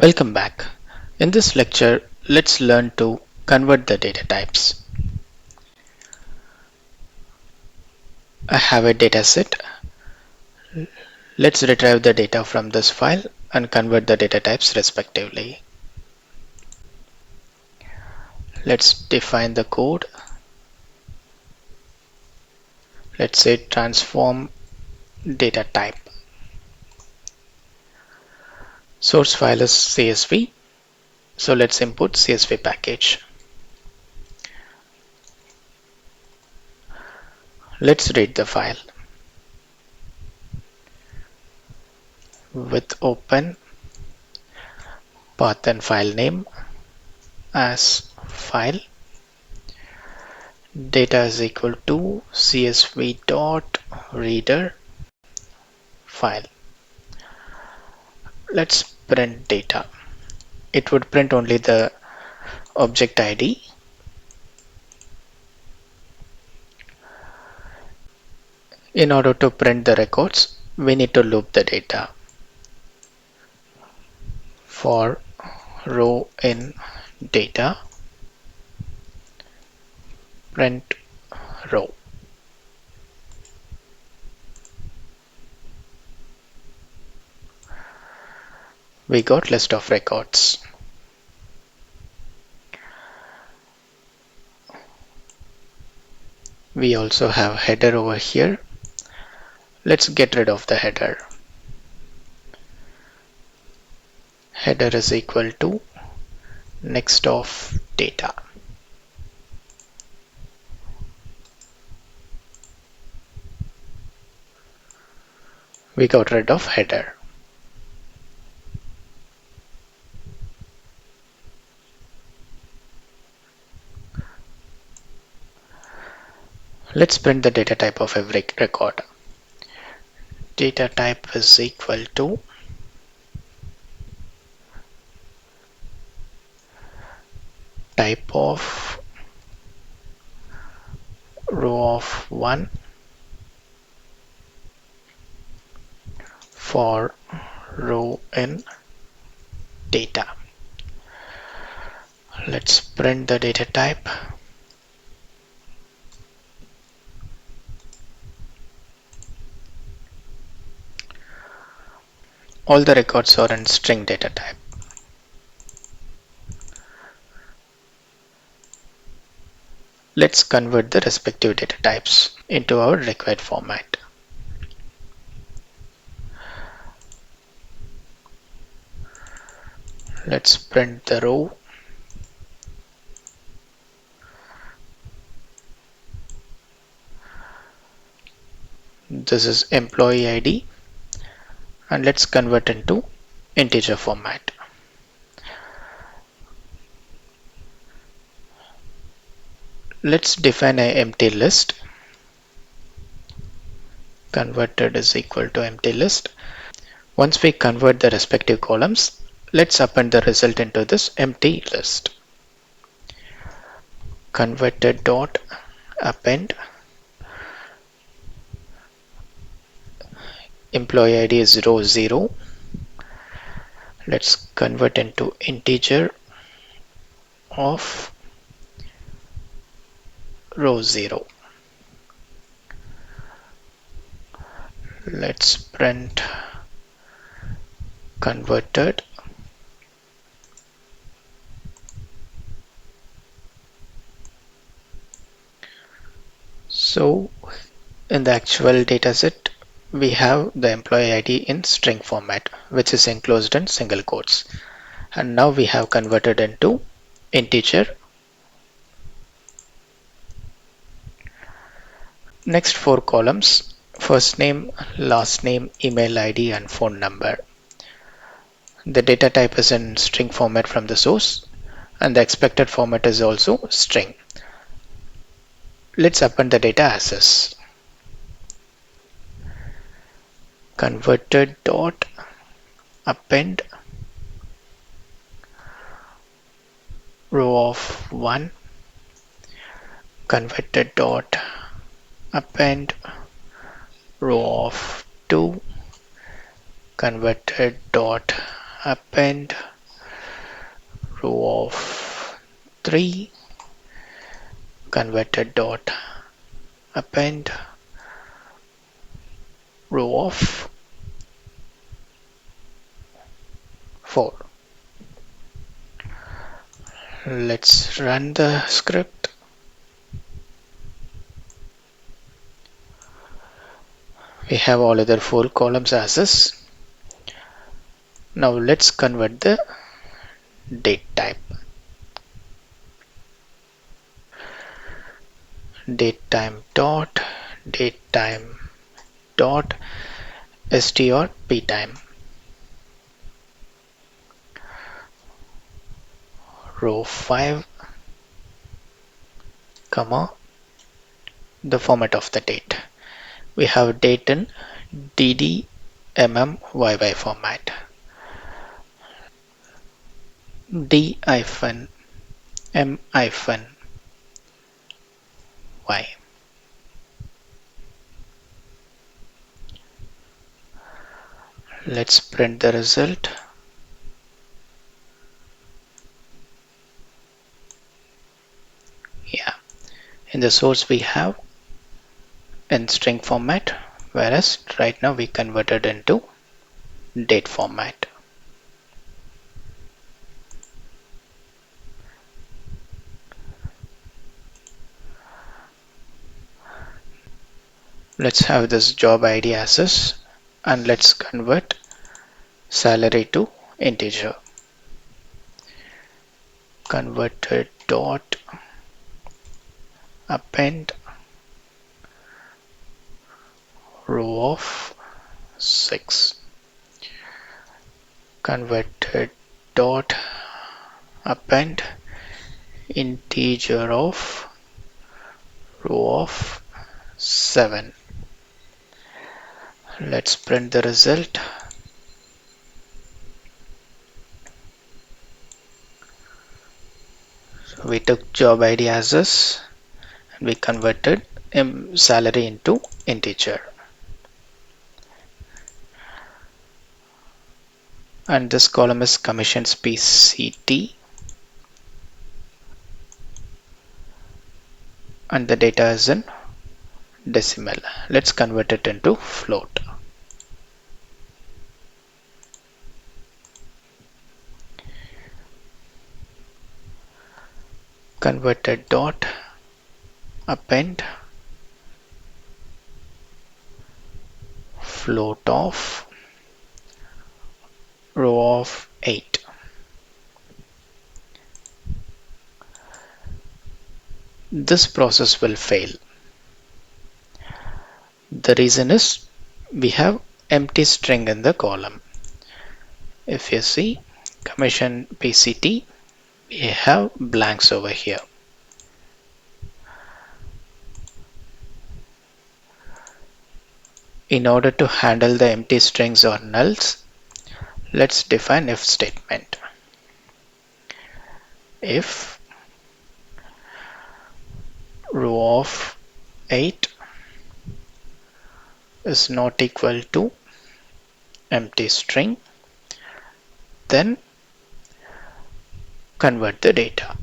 Welcome back. In this lecture, let's learn to convert the data types. I have a data set. Let's retrieve the data from this file and convert the data types respectively. Let's define the code. Let's say transform data type. Source file is CSV. So let's import CSV package. Let's read the file. With open path and file name as file, data is equal to csv dot reader file. Let's print data. It would print only the object ID. In order to print the records, we need to loop the data. For row in data, print row. We got list of records. We also have header over here. Let's get rid of the header. Header is equal to next of data. We got rid of header. Let's print the data type of every record. Data type is equal to type of row of 1 for row in data. Let's print the data type. All the records are in string data type. Let's convert the respective data types into our required format. Let's print the row. This is employee ID, and let's convert into integer format. Let's define an empty list. Converted is equal to empty list. Once we convert the respective columns, let's append the result into this empty list. Converted dot append. Employee ID is row 0. Let's convert into integer of row 0. Let's print converted. So in the actual dataset, we have the employee ID in string format, which is enclosed in single quotes. And now we have converted into integer. Next 4 columns: first name, last name, email ID, and phone number. The data type is in string format from the source, and the expected format is also string. Let's append the data as is. Converted dot append row of 1. Converted dot append row of 2. Converted dot append row of 3 converted dot append row of 4. Let's run the script. We have all other 4 columns as is. Now let's convert the date type. Datetime dot st or ptime. Row 5 comma the format of the date. We have date in dd YY format. D hyphen M hyphen Y. Let's print the result. Yeah, in the source we have in string format, whereas right now we converted into date format. Let's have this job ID as this, and let's convert salary to integer. Converted dot append row of 6. Converted dot append integer of row of 7. Let's print the result. So we took job ID as this and we converted salary into integer. And this column is commissions PCT, and the data is in decimal. Let's convert it into float. Converted dot append float of row of 8. This process will fail. The reason is we have empty string in the column. If you see commission PCT, we have blanks over here. In order to handle the empty strings or nulls, let's define if statement. If row of 8 is not equal to empty string, then convert the data.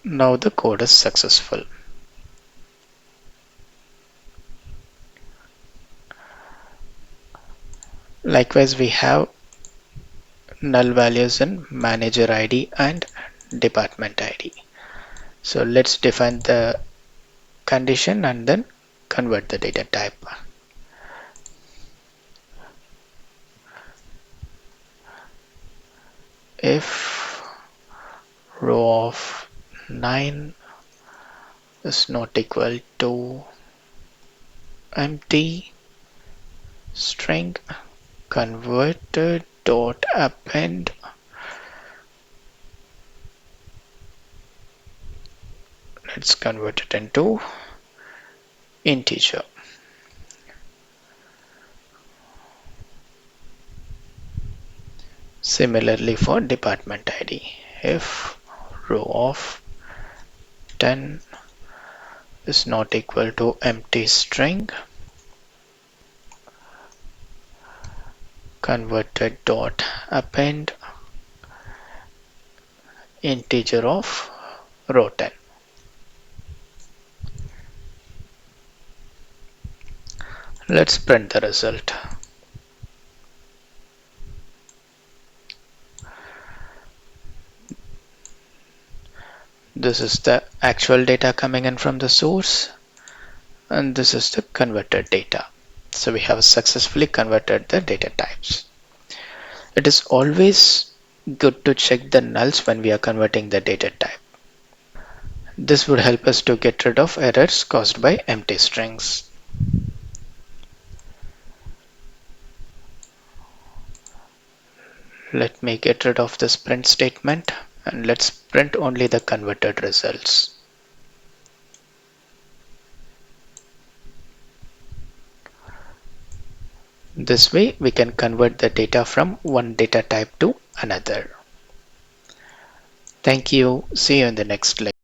Now the code is successful. Likewise, we have null values in manager ID and department ID. So let's define the condition and then convert the data type. If row of 9 is not equal to empty string, converted dot append let's convert it into integer. Similarly for department ID, if row of 10 is not equal to empty string converted dot append integer of row 10. Let's print the result. This is the actual data coming in from the source, and this is the converted data. So we have successfully converted the data types. It is always good to check the nulls when we are converting the data type. This would help us to get rid of errors caused by empty strings. Let me get rid of this print statement and let's print only the converted results. This way we can convert the data from one data type to another. Thank you. See you in the next lecture.